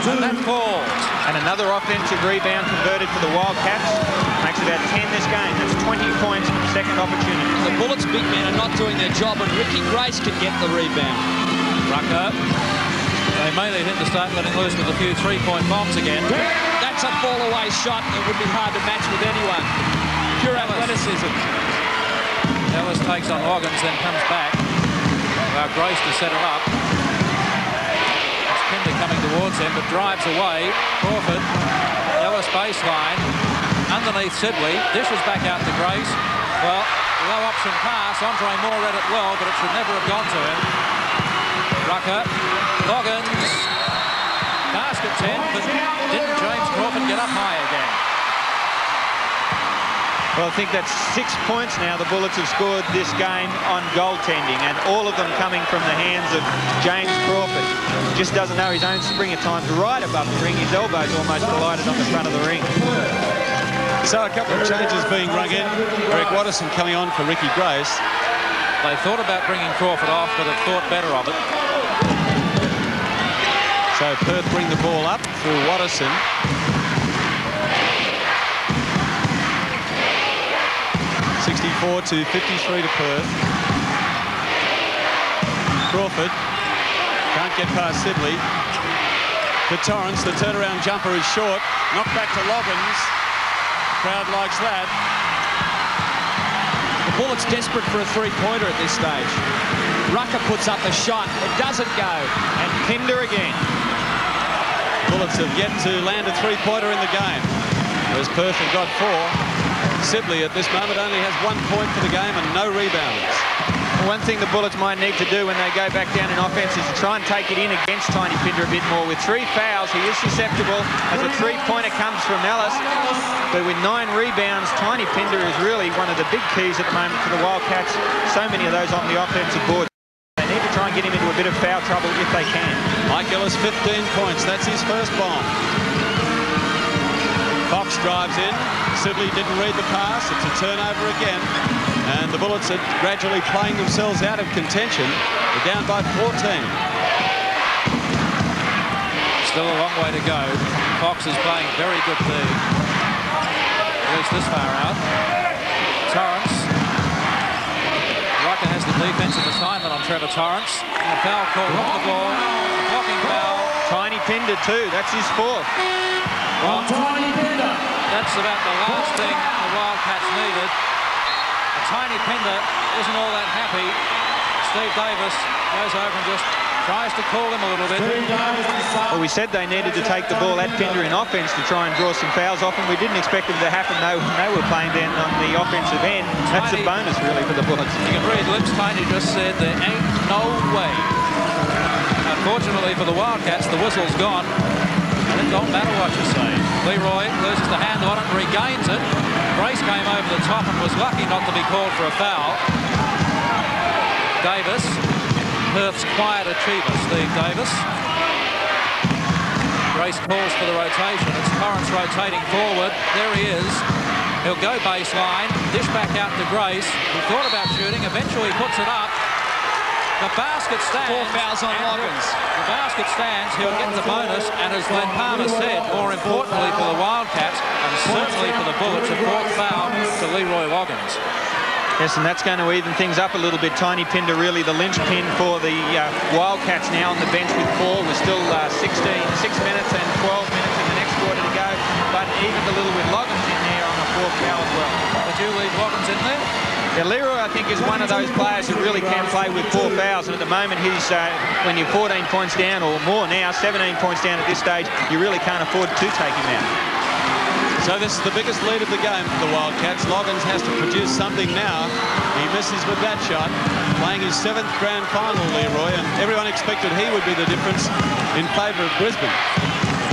And that falls. And another offensive rebound converted for the Wildcats. Makes about 10 this game. That's 20 points from second opportunity. The Bullets' big men are not doing their job, and Ricky Grace can get the rebound. Rucker. They mainly hit to start letting loose with a few three-point bombs again. That's a fall-away shot. It would be hard to match with anyone. Pure athleticism. Ellis takes on Loggins, then comes back. Allow Grace to set it up. It's Pinder coming towards him, but drives away. Crawford. Ellis baseline. Underneath Sibley. Dishes back out to Grace. Well, low option pass. Andre Moore read it well, but it should never have gone to him. Rucker. Loggins. Basket's in, but didn't James Crawford get up high again? Well, I think that's 6 points now the Bullets have scored this game on goaltending, and all of them coming from the hands of James Crawford. Just doesn't know his own spring at times right above the ring. His elbow's almost collided on the front of the ring. So a couple of changes being rung in. Eric Watterson coming on for Ricky Grace. They thought about bringing Crawford off, but have thought better of it. So Perth bring the ball up through Watterson. To 53 to Perth. Crawford can't get past Sibley. To Torrance, the turnaround jumper is short. Knocked back to Loggins. Crowd likes that. The Bullets desperate for a three-pointer at this stage. Rucker puts up a shot. It doesn't go. And Pinder again. Bullets have yet to land a three-pointer in the game. Whereas Perth have got 4. Sibley at this moment only has 1 point for the game and no rebounds. One thing the Bullets might need to do when they go back down in offense is to try and take it in against Tiny Pinder a bit more. With 3 fouls, he is susceptible as a three-pointer comes from Ellis. But with 9 rebounds, Tiny Pinder is really one of the big keys at the moment for the Wildcats. So many of those on the offensive board. They need to try and get him into a bit of foul trouble if they can. Mike Ellis, 15 points. That's his first bomb. Fox drives in. Sibley didn't read the pass. It's a turnover again. And the Bullets are gradually playing themselves out of contention. They're down by 14. Still a long way to go. Fox is playing very good D. At least this far out. Torrance. Rucker has the defensive assignment on Trevor Torrance. And a foul called off the ball. A blocking foul. Tiny Pinder too. That's his 4th. Well, that's about the last thing the Wildcats needed. A Tiny Pinder isn't all that happy. Steve Davis goes over and just tries to call him a little bit. Well, we said they needed to take the ball at Pinder in offense to try and draw some fouls off, and we didn't expect it to happen though when they were playing down on the offensive end. That's a bonus really for the Bullets. You can read lips. Tiny just said there ain't no way. Unfortunately for the Wildcats, the whistle's gone. And it don't matter what you say. Leroy loses the hand on it, regains it. Grace came over the top and was lucky not to be called for a foul. Davis, Perth's quiet achiever, Steve Davis. Grace calls for the rotation. It's Torrance rotating forward. There he is. He'll go baseline, dish back out to Grace. He thought about shooting, eventually puts it up. The basket stands. 4 fouls on Loggins. The basket stands. He'll get the bonus. And as Glenn Palmer said, more importantly for the Wildcats, and certainly for the Bullets, a 4th foul to Leroy Loggins. Yes, and that's going to even things up a little bit. Tiny Pinder really the linchpin for the Wildcats now on the bench with 4. We're still 6 minutes and 12 minutes in the next quarter to go. But even a little with Loggins in there on a 4th foul as well. Would you leave Loggins in there? Yeah, Leroy, I think, is one of those players who really can play with 4 fouls. And at the moment, he's when you're 14 points down or more now, 17 points down at this stage, you really can't afford to take him out. So this is the biggest lead of the game for the Wildcats. Loggins has to produce something now. He misses with that shot. Playing his 7th grand final, Leroy, and everyone expected he would be the difference in favour of Brisbane.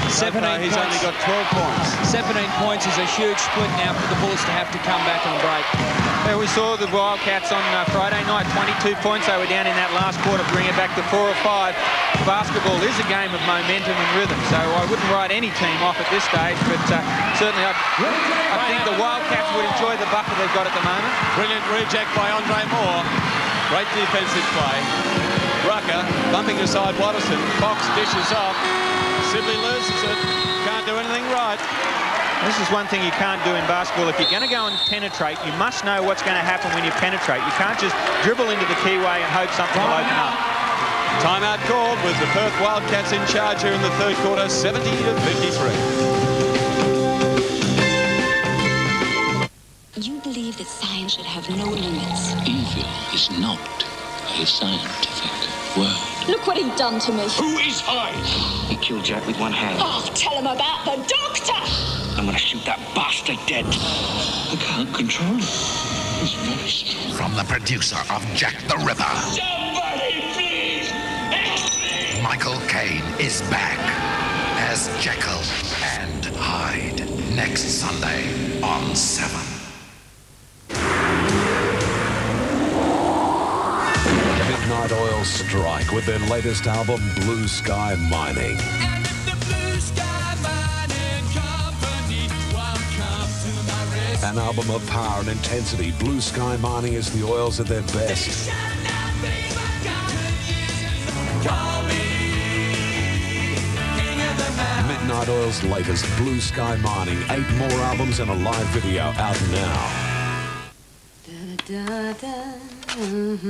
17 he's points. only got 12 points. 17 points is a huge split now for the Bullets to have to come back on break. Yeah, we saw the Wildcats on Friday night, 22 points. They were down in that last quarter, bring it back to 4 or 5. Basketball is a game of momentum and rhythm, so I wouldn't write any team off at this stage, but certainly I think the Wildcats would enjoy the buffer they've got at the moment. Brilliant reject by Andre Moore. Great defensive play. Rucker bumping aside Watterson. Fox dishes off. Sibley loses it. Can't do anything right. This is one thing you can't do in basketball. If you're going to go and penetrate, you must know what's going to happen when you penetrate. You can't just dribble into the keyway and hope something will open up. Timeout called with the Perth Wildcats in charge here in the third quarter, 70-53. You believe that science should have no limits. Evil is not a scientific word. Look what he's done to me. Who is I? He killed Jack with one hand. Oh, tell him about the doctor! I'm gonna shoot that bastard dead. I can't control it. He's very strong. From the producer of Jack the Ripper, Somebody please! Michael Caine is back as Jekyll and Hyde next Sunday on 7. Midnight Oil strike with their latest album, Blue Sky Mining. An album of power and intensity, Blue Sky Mining is the oils at their best. Midnight Oil's latest, Blue Sky Mining. 8 more albums and a live video out now.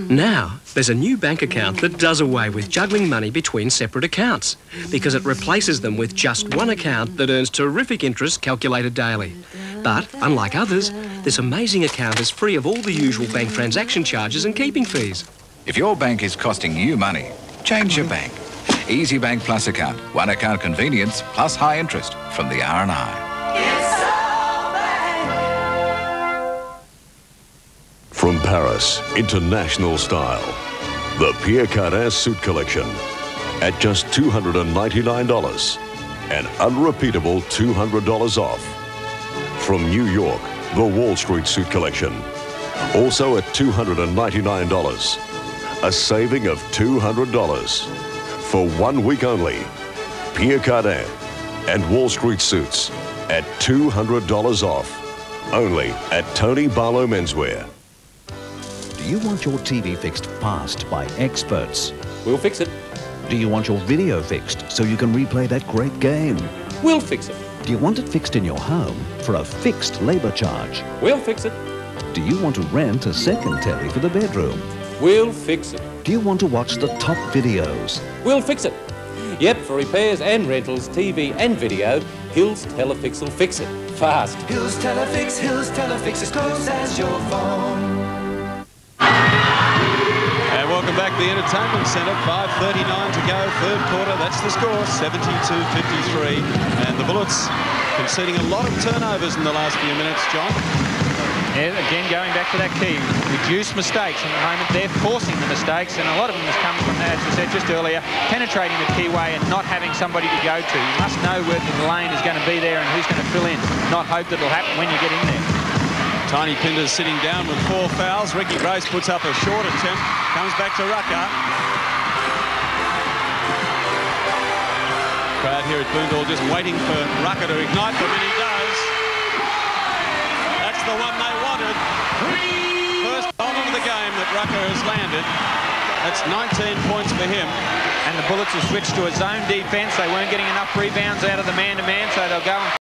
Now, there's a new bank account that does away with juggling money between separate accounts because it replaces them with just one account that earns terrific interest calculated daily. But, unlike others, this amazing account is free of all the usual bank transaction charges and keeping fees. If your bank is costing you money, change your bank. Easy Bank Plus account. One account convenience plus high interest from the R&I. From Paris, international style, the Pierre Cardin suit collection at just $299, an unrepeatable $200 off. From New York, the Wall Street suit collection, also at $299, a saving of $200 for 1 week only. Pierre Cardin and Wall Street suits at $200 off, only at Tony Barlow Menswear. Do you want your TV fixed fast by experts? We'll fix it. Do you want your video fixed so you can replay that great game? We'll fix it. Do you want it fixed in your home for a fixed labor charge? We'll fix it. Do you want to rent a second telly for the bedroom? We'll fix it. Do you want to watch the top videos? We'll fix it. Yep, for repairs and rentals, TV and video, Hills Telefix will fix it. Fast. Hills Telefix, as close as your phone. And welcome back to the Entertainment Centre. 5:39 to go, third quarter. That's the score, 72-53. And the Bullets conceding a lot of turnovers in the last few minutes, John. Yeah, again, going back to that key, reduce mistakes. And at the moment, they're forcing the mistakes, and a lot of them has come from, as we said just earlier, penetrating the keyway and not having somebody to go to. You must know where the lane is going to be there and who's going to fill in, not hope that it'll happen when you get in there. Tiny Pinder's sitting down with 4 fouls. Ricky Grace puts up a short attempt, comes back to Rucker. Crowd here at Boondall just waiting for Rucker to ignite them, and he does. That's the one they wanted. First bomb of the game that Rucker has landed. That's 19 points for him. And the Bullets have switched to a zone defence. They weren't getting enough rebounds out of the man-to-man, so they'll go and